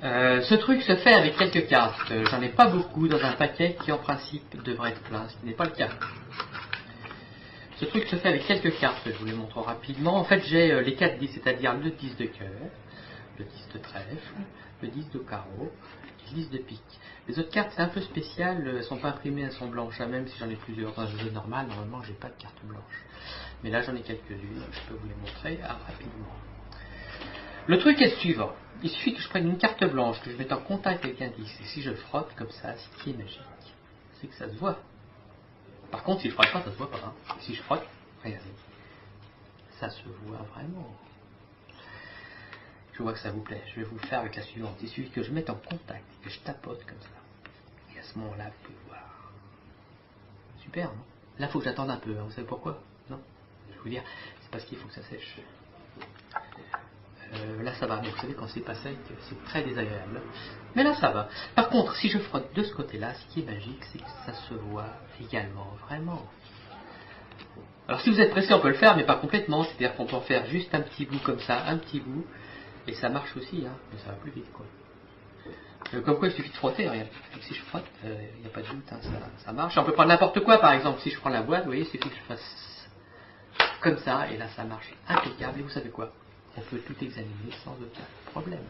Ce truc se fait avec quelques cartes. J'en ai pas beaucoup dans un paquet qui en principe devrait être plein, ce qui n'est pas le cas. Ce truc se fait avec quelques cartes, je vous les montre rapidement. En fait, j'ai les 4 10, c'est-à-dire le 10 de cœur, le 10 de trèfle, le 10 de carreau, le 10 de pique. Les autres cartes, c'est un peu spécial, elles ne sont pas imprimées, elles sont blanches. Même si j'en ai plusieurs dans un jeu normal, normalement, j'ai pas de carte blanche. Mais là, j'en ai quelques-unes, je peux vous les montrer rapidement. Le truc est le suivant. Il suffit que je prenne une carte blanche, que je mette en contact avec un 10. Et si je frotte comme ça, ce qui est magique, c'est que ça se voit. Par contre, si je frotte pas, ça se voit pas. Hein. Si je frotte, regardez. Ça se voit vraiment. Je vois que ça vous plaît. Je vais vous le faire avec la suivante. Il suffit que je mette en contact, que je tapote comme ça. Et à ce moment-là, vous pouvez voir. Super, non? Là, il faut que j'attende un peu. Hein. Vous savez pourquoi? Non? Je vais vous dire, c'est parce qu'il faut que ça sèche. Là ça va, mais vous savez quand c'est pas sec, c'est très désagréable. Mais là ça va. Par contre, si je frotte de ce côté-là, ce qui est magique, c'est que ça se voit également, vraiment. Alors si vous êtes pressé, on peut le faire, mais pas complètement. C'est-à-dire qu'on peut en faire juste un petit bout comme ça, un petit bout, et ça marche aussi, hein, mais ça va plus vite, quoi. Comme quoi, il suffit de frotter, regarde. Donc, si je frotte, il n'y a pas de doute, hein, ça marche. On peut prendre n'importe quoi, par exemple. Si je prends la boîte, vous voyez, il suffit que je fasse comme ça, et là ça marche impeccable. Et vous savez quoi? On peut tout examiner sans aucun problème.